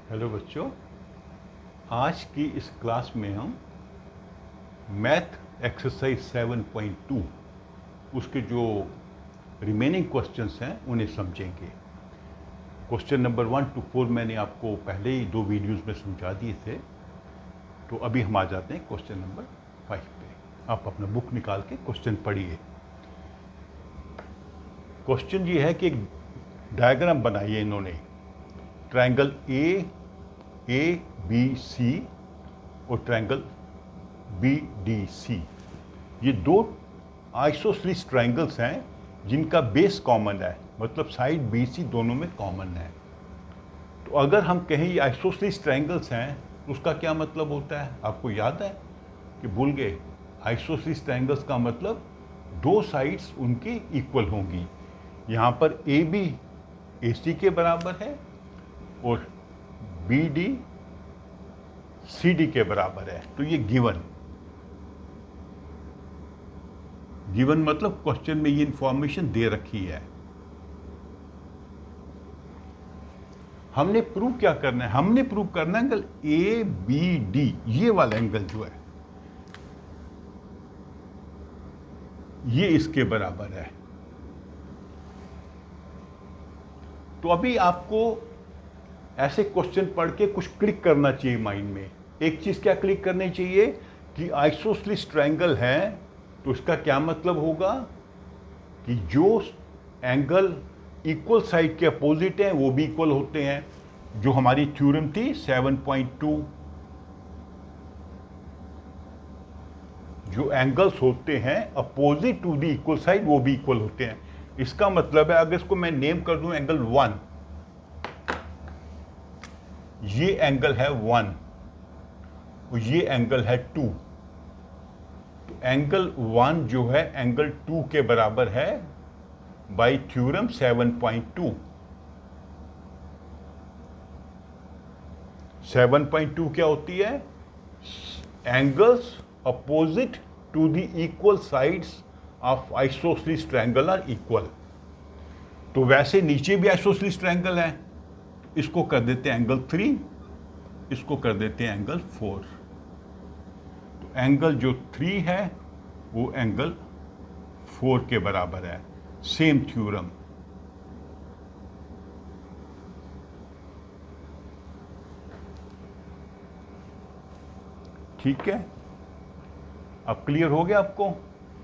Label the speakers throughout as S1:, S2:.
S1: Hello बच्चों, आज की इस क्लास में हम मैथ एक्सरसाइज 7.2 उसके जो रिमेनिंग क्वेश्चंस हैं उन्हें समझेंगे। क्वेश्चन नंबर 1 to 4 मैंने आपको पहले ही 2 वीडियोस में समझा दिए थे, तो अभी हम आ जाते हैं क्वेश्चन नंबर 5 पे। आप अपना बुक निकाल के क्वेश्चन पढ़िए। क्वेश्चन ये है कि एक डायग्राम बनाई है इन्होंने, ट्रायंगल ए बी सी और ट्रायंगल बी डी सी। ये दो आइसोसेलेस ट्रायंगल्स हैं जिनका बेस कॉमन है, मतलब साइड बी सी दोनों में कॉमन है। तो अगर हम कहें ये आइसोसेलेस ट्रायंगल्स हैं तो उसका क्या मतलब होता है? आपको याद है कि भूल गए? आइसोसेलेस ट्रायंगल्स का मतलब दो साइड्स उनकी इक्वल होंगी। यहाँ पर ए बी ए सी के बराबर है और बी डी सी डी के बराबर है। तो ये गिवन मतलब क्वेश्चन में ये इंफॉर्मेशन दे रखी है। हमने प्रूव क्या करना है? हमने प्रूव करना है एंगल ए बी डी, ये वाला एंगल जो है ये इसके बराबर है। तो अभी आपको ऐसे क्वेश्चन पढ़ के कुछ क्लिक करना चाहिए माइंड में। एक चीज क्या क्लिक करनी चाहिए कि आइसोसेलेस ट्रायंगल है तो इसका क्या मतलब होगा कि जो एंगल इक्वल साइड के अपोजिट हैं वो भी इक्वल होते हैं। जो हमारी थ्योरम थी 7.2, जो एंगल्स होते हैं opposite to the equal side वो भी इक्वल होते हैं। इसका मतलब है, अगर इसको मैं नेम कर दूं एंगल 1, ये एंगल है 1 और ये एंगल है 2, तो एंगल 1 जो है एंगल 2 के बराबर है बाय थ्योरम 7.2। 7.2 क्या होती है? Angles opposite to the equal sides of isosceles triangle are equal. तो वैसे नीचे भी आइसोसेलेस ट्रायंगल है, इसको कर देते हैं एंगल 3, इसको कर देते हैं एंगल 4। तो एंगल जो 3 है वो एंगल 4 के बराबर है। Same theorem. ठीक है, अब क्लियर हो गया आपको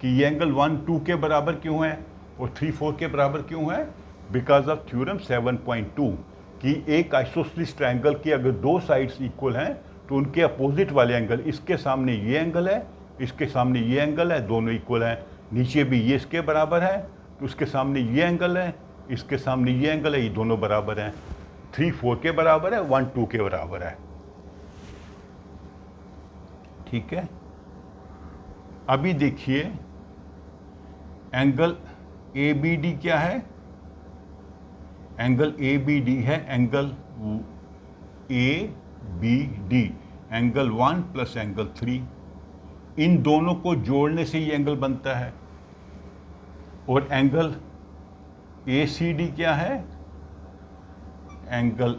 S1: कि ये एंगल 1 2 के बराबर क्यों है और 3 4 के बराबर क्यों है? बिकॉज ऑफ थ्योरम 7.2 कि एक आइसोसेलेस ट्रायंगल की अगर दो साइड्स इक्वल हैं तो उनके अपोजिट वाले एंगल, इसके सामने ये एंगल है, इसके सामने ये एंगल है, दोनों इक्वल हैं। नीचे भी ये इसके बराबर है तो उसके सामने ये एंगल है, इसके सामने ये एंगल है, ये दोनों बराबर हैं। 3 4 के बराबर है, 1 2 के बराबर है। ठीक है, अभी देखिए एंगल ए बी डी क्या है? एंगल ए बी डी है angle A B D, angle 1 plus angle 3। इन दोनों को जोड़ने से ये एंगल बनता है। और एंगल ए सी डी क्या है? Angle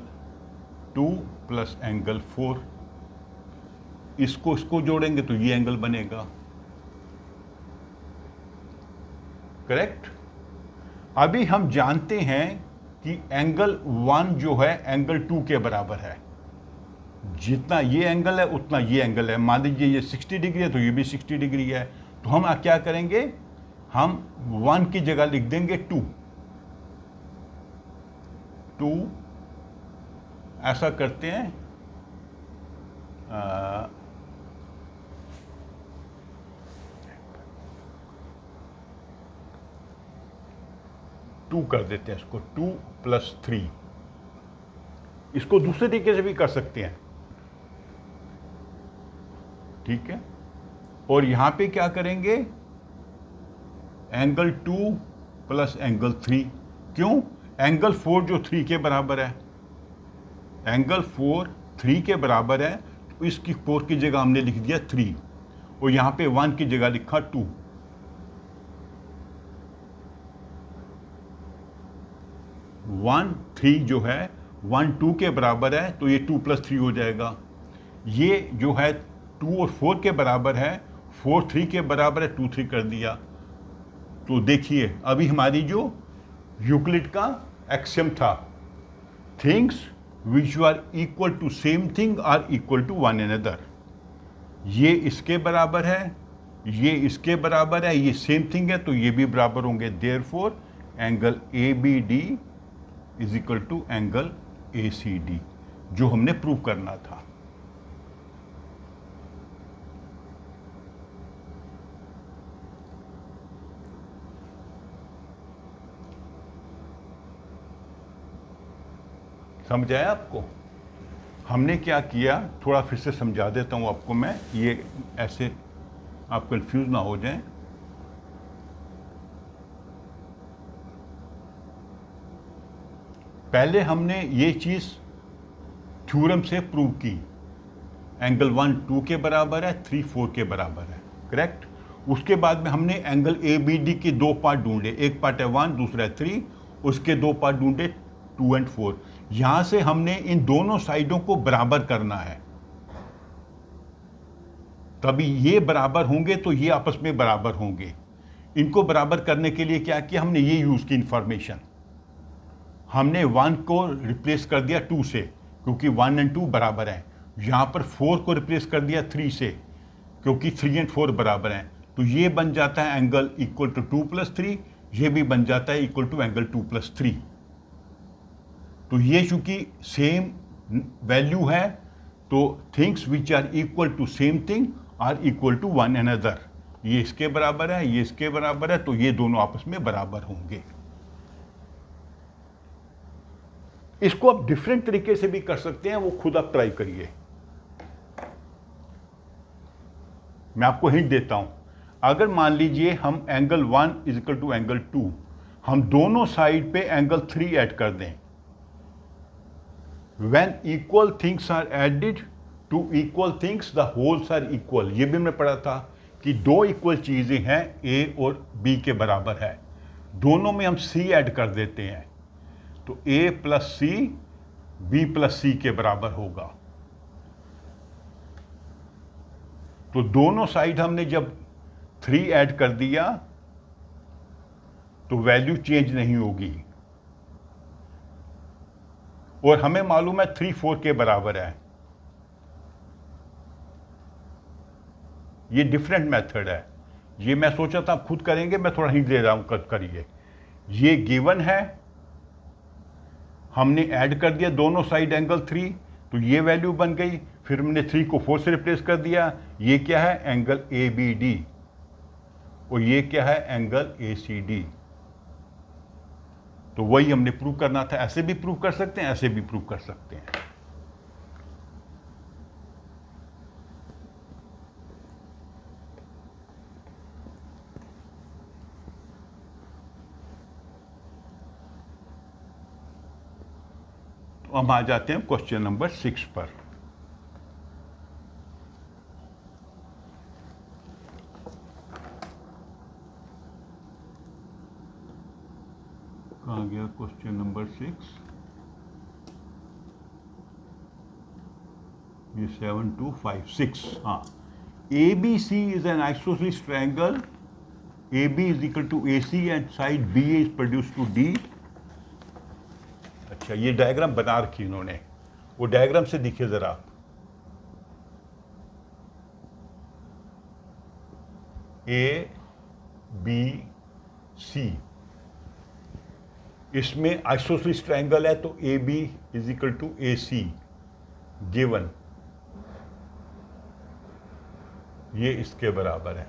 S1: 2 plus angle 4। इसको जोड़ेंगे तो ये एंगल बनेगा। करेक्ट। अभी हम जानते हैं कि एंगल 1 जो है एंगल 2 के बराबर है। जितना ये एंगल है उतना ये एंगल है। मान लीजिए ये 60 डिग्री है तो ये भी 60 डिग्री है। तो हम क्या करेंगे? हम 1 की जगह लिख देंगे 2। ऐसा करते हैं, 2 कर देते हैं इसको, 2 प्लस 3। इसको दूसरे तरीके से भी कर सकते हैं। ठीक है, और यहां पे क्या करेंगे? Angle 2 plus angle 3। क्यों? एंगल 4 जो 3 के बराबर है, एंगल 4 3 के बराबर है, तो इसकी 4 की जगह हमने लिख दिया 3 और यहां पे 1 की जगह लिखा 2। 1 3 जो है 1 2 के बराबर है तो ये 2 + 3 हो जाएगा। ये जो है 2 और 4 के बराबर है, 4 3 के बराबर है, 2 3 कर दिया। तो देखिए अभी हमारी जो यूक्लिड का एक्सियम था, things which are equal to same thing are equal to one another, ये इसके बराबर है, ये इसके बराबर है, ये सेम थिंग है तो ये भी बराबर होंगे। Therefore angle A B D is equal to angle A C D, जो हमने प्रूव करना था। समझ आया आपको? हमने क्या किया, थोड़ा फिर से समझा देता हूँ आपको मैं, ये ऐसे आप कंफ्यूज ना हो जाएं। पहले हमने ये चीज़ थ्योरम से प्रूव की, एंगल 1 2 के बराबर है, 3 4 के बराबर है, करेक्ट। उसके बाद में हमने एंगल ए बी डी के दो पार्ट ढूंढे, एक पार्ट है 1, दूसरा है 3, उसके दो पार्ट ढूंढे 2 और 4। यहां से हमने इन दोनों साइडों को बराबर करना है, तभी ये बराबर होंगे तो ये आपस में बराबर होंगे। इनको बराबर करने के लिए क्या किया हमने, ये यूज़ की इंफॉर्मेशन, हमने 1 को रिप्लेस कर दिया 2 से, क्योंकि 1 और 2 बराबर हैं। यहाँ पर 4 को रिप्लेस कर दिया 3 से, क्योंकि 3 और 4 बराबर हैं। तो ये बन जाता है एंगल इक्वल टू 2 + 3, ये भी बन जाता है इक्वल टू एंगल 2 + 3। तो ये चूंकि सेम वैल्यू है तो things which are equal to same thing are equal to one another, ये इसके बराबर है, ये इसके बराबर है, तो ये दोनों आपस में बराबर होंगे। इसको आप डिफरेंट तरीके से भी कर सकते हैं, वो खुद आप ट्राई करिए। मैं आपको हिंट देता हूं, अगर मान लीजिए हम angle 1 is equal to angle 2, हम दोनों साइड पे एंगल 3 ऐड कर दें, when equal things are added to equal things the wholes are equal, ये भी मैं पढ़ा था कि दो इक्वल चीजें हैं a और b के बराबर है, दोनों में हम c ऐड कर देते हैं तो a + c b + c के बराबर होगा। तो दोनों साइड हमने जब 3 ऐड कर दिया तो वैल्यू चेंज नहीं होगी, और हमें मालूम है 3 4 के बराबर है। ये डिफरेंट मेथड है, ये मैं सोचा था आप खुद करेंगे, मैं थोड़ा हिंट दे रहा हूं, करिए। ये गिवन है, हमने ऐड कर दिया दोनों साइड एंगल 3, तो ये वैल्यू बन गई, फिर हमने 3 को 4 से रिप्लेस कर दिया, ये क्या है एंगल ए बी डी, और ये क्या है एंगल ए सी डी। तो वही हमने प्रूव करना था। ऐसे भी प्रूव कर सकते हैं, ऐसे भी प्रूव कर सकते हैं। तो हम आ जाते हैं क्वेश्चन नंबर 6 पर। कहाँ गया क्वेश्चन नंबर 6? ये 7 2 5 6। हाँ, A B C is an isosceles triangle, A B is equal to A C and side B A is produce to D. अच्छा, ये डायग्राम बना रखी इन्होंने, वो डायग्राम से दिखे जरा आप। ए बी सी, इसमें आइसोसेलेस ट्रायंगल है तो A B is equal to A C given, ये इसके बराबर है,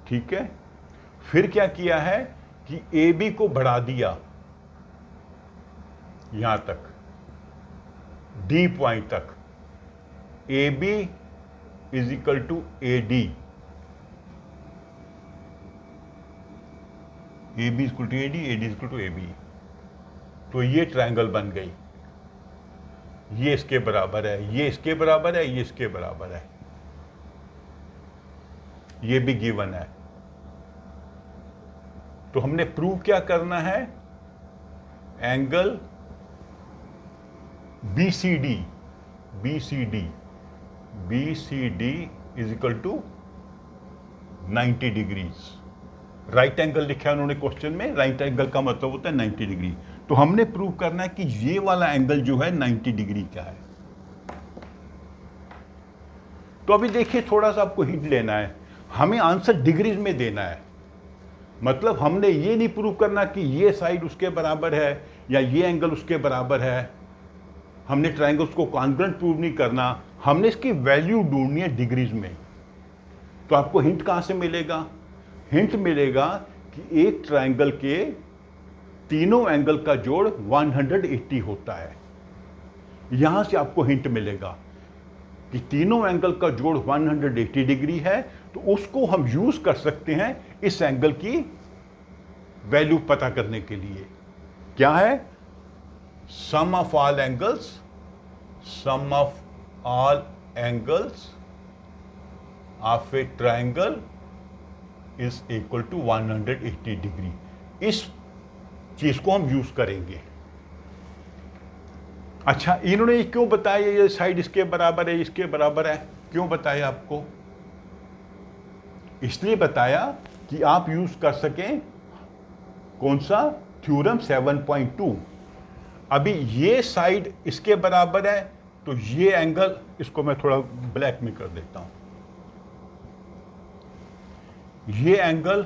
S1: ठीक है। फिर क्या किया है कि ए बी को बढ़ा दिया यहां तक, डी पॉइंट तक, A B is equal to A D, A B equal to A D, A D equal to A B. तो ये ट्रायंगल बन गई, ये इसके बराबर है, ये इसके बराबर है, ये इसके बराबर है, ये भी गिवन है। तो हमने प्रूव क्या करना है angle BCD, BCD, BCD is equal to 90 degrees. Right angle लिखा है उन्होंने क्वेश्चन में, राइट एंगल का मतलब होता है 90 डिग्री। तो हमने प्रूव करना है कि ये वाला एंगल जो है 90 डिग्री का है। तो अभी देखिए, थोड़ा सा आपको हिंट लेना है, हमें आंसर डिग्रीज में देना है। मतलब हमने ये नहीं प्रूव करना कि ये साइड उसके बराबर है या ये एंगल उसके बराबर है। हमने ट्रायंगल्स को कॉन्ग्रुएंट प्रूव नहीं करना, हमने इसकी वैल्यू ढूंढनी है डिग्रीज में। तो आपको हिंट कहां से मिलेगा? हिंट मिलेगा कि एक ट्रायंगल के तीनों एंगल का जोड़ 180 होता है। यहां से आपको हिंट मिलेगा कि तीनों एंगल का जोड़ 180 डिग्री है, तो उसको हम यूज कर सकते हैं इस एंगल की वैल्यू पता करने के लिए। क्या है? Sum of all angles, sum of all angles of a triangle is equal to 180 degree. इस चीज को हम यूज करेंगे। अच्छा, इन्होंने ये क्यों बताया ये साइड इसके बराबर है, इसके बराबर है? क्यों बताया आपको? इसलिए बताया कि आप यूज कर सकें कौन सा? थ्योरम 7.2। अभी ये साइड इसके बराबर है, तो ये एंगल, इसको मैं थोड़ा ब्लैक में कर देता हूं, ये एंगल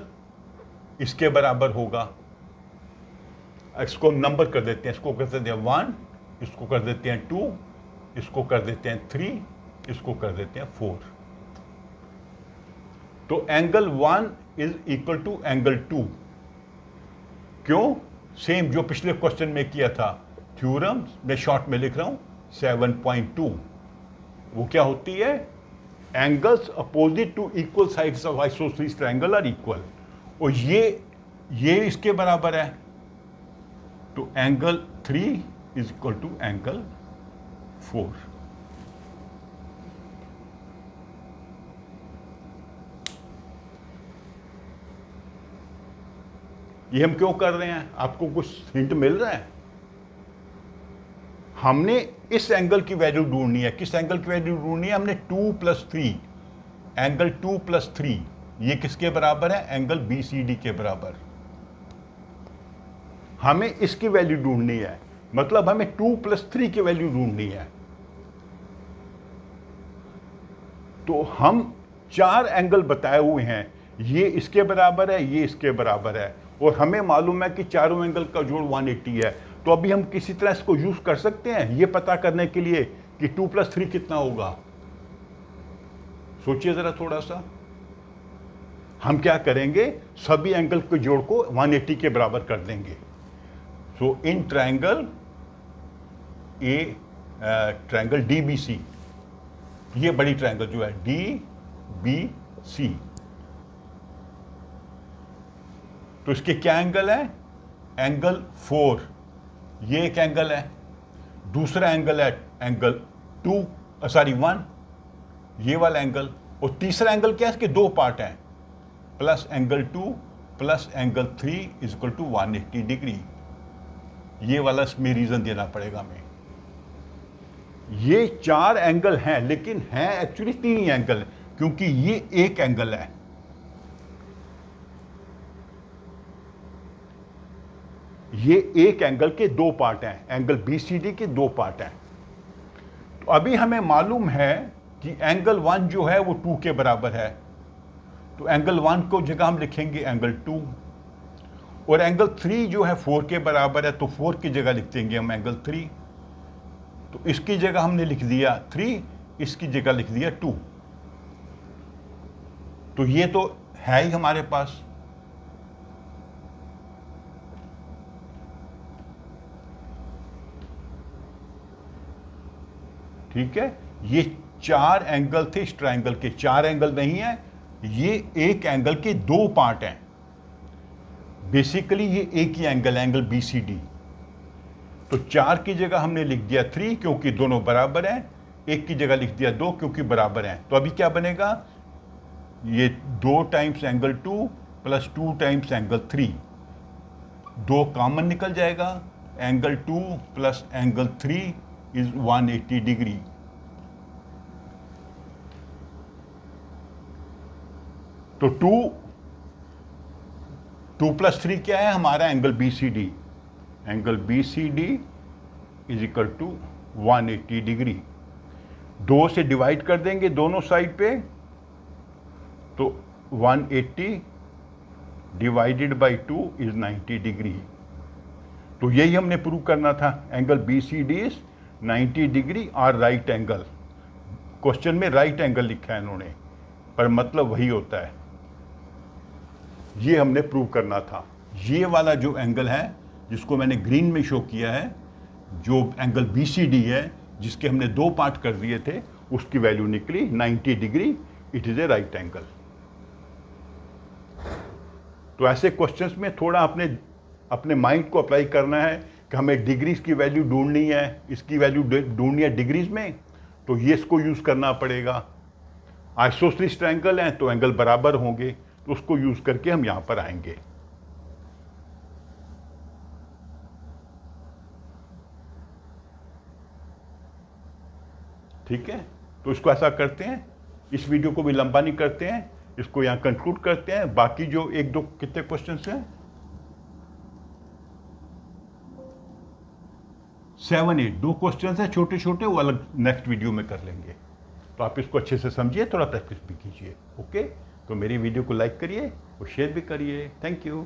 S1: इसके बराबर होगा। इसको नंबर कर देते हैं, इसको कर देते हैं 1, इसको कर देते हैं 2, इसको कर देते हैं 3, इसको कर देते हैं 4। तो angle 1 is equal to angle 2। क्यों? सेम जो पिछले क्वेश्चन में किया था, थ्योरम मैं शॉर्ट में लिख रहा हूं 7.2। वो क्या होती है? Angles opposite to equal sides of isosceles triangle are equal. और ये इसके बराबर है, तो angle 3 is equal to angle 4। ये हम क्यों कर रहे हैं? आपको कुछ हिंट मिल रहा है? हमने इस एंगल की वैल्यू ढूंढनी है। किस एंगल की वैल्यू ढूंढनी है? हमने 2 + 3, एंगल 2 + 3 ये किसके बराबर है? एंगल BCD के बराबर। हमें इसकी वैल्यू ढूंढनी है, मतलब हमें 2 + 3 की वैल्यू ढूंढनी है। तो हम 4 एंगल बताए हुए हैं, ये इसके बराबर है, ये इसके बराबर है, और हमें मालूम है कि चारों एंगल का जोड़ 180 है। तो अभी हम किसी तरह इसको यूज कर सकते हैं ये पता करने के लिए कि 2 + 3 कितना होगा। सोचिए जरा थोड़ा सा। हम क्या करेंगे? सभी एंगल के जोड़ को 180 के बराबर कर देंगे। सो इन ट्रायंगल ट्रायंगल DBC, ये बड़ी ट्रायंगल जो है DBC, तो इसके क्या एंगल है? एंगल 4, ये एक एंगल है। दूसरा एंगल है एंगल 1, ये वाला एंगल। और तीसरा एंगल क्या है? इसके 2 पार्ट हैं, plus angle 2 plus angle 3 is equal to 180 degree. ये वाला इसमें रीजन देना पड़ेगा हमें। ये 4 एंगल हैं, लेकिन हैं एक्चुअली 3 ही एंगल, क्योंकि ये एक एंगल है। ये एक एंगल के 2 पार्ट हैं, एंगल BCD के 2 पार्ट हैं। तो अभी हमें मालूम है कि एंगल 1 जो है वो 2 के बराबर है, तो एंगल 1 को जगह हम लिखेंगे एंगल 2, और एंगल 3 जो है 4 के बराबर है, तो 4 की जगह लिख देंगे हम एंगल 3। तो इसकी जगह हमने लिख दिया 3, इसकी जगह लिख दिया 2। तो ये तो है ही हमारे पास। ठीक है, ये 4 एंगल थे इस ट्रायंगल के। 4 एंगल नहीं है, ये एक एंगल के 2 पार्ट हैं। बेसिकली ये एक ही एंगल है, एंगल BCD। तो 4 की जगह हमने लिख दिया 3 क्योंकि दोनों बराबर हैं, 1 की जगह लिख दिया 2 क्योंकि बराबर हैं। तो अभी क्या बनेगा? ये 2 times angle 2 plus 2 times angle 3, 2 common निकल जाएगा, angle 2 plus angle 3 is 180 degree. तो 2 प्लस 3 क्या है हमारा? Angle B C D. Angle B C D is equal to 180 degree. 2 से डिवाइड कर देंगे दोनों साइड पे, तो 180 डिवाइडेड बाई 2 इज 90 डिग्री। तो यही हमने प्रूव करना था। Angle B C D is 90 degree और राइट एंगल। क्वेश्चन में राइट एंगल लिखा है इन्होंने, पर मतलब वही होता है। ये हमने प्रूव करना था। ये वाला जो एंगल है जिसको मैंने ग्रीन में शो किया है, जो एंगल बी सी डी है, जिसके हमने 2 पार्ट कर दिए थे, उसकी वैल्यू निकली 90 degree. It is a right angle. तो ऐसे क्वेश्चंस में थोड़ा अपने माइंड को अप्लाई करना है कि हमें डिग्रीज की वैल्यू ढूंढनी है, इसकी वैल्यू ढूंढनी है डिग्रीज में, तो ये इसको यूज करना पड़ेगा। आइसोसेलेस ट्रायंगल हैं तो एंगल बराबर होंगे, तो उसको यूज करके हम यहां पर आएंगे। ठीक है, तो इसको ऐसा करते हैं, इस वीडियो को भी लंबा नहीं करते हैं, इसको यहां कंक्लूड करते हैं। बाकी जो 1-2 कितने क्वेश्चंस हैं, 7-8 2 क्वेश्चंस हैं छोटे छोटे, वो अलग नेक्स्ट वीडियो में कर लेंगे। तो आप इसको अच्छे से समझिए, थोड़ा प्रैक्टिस भी कीजिए। ओके, तो मेरी वीडियो को लाइक करिए और शेयर भी करिए। Thank you.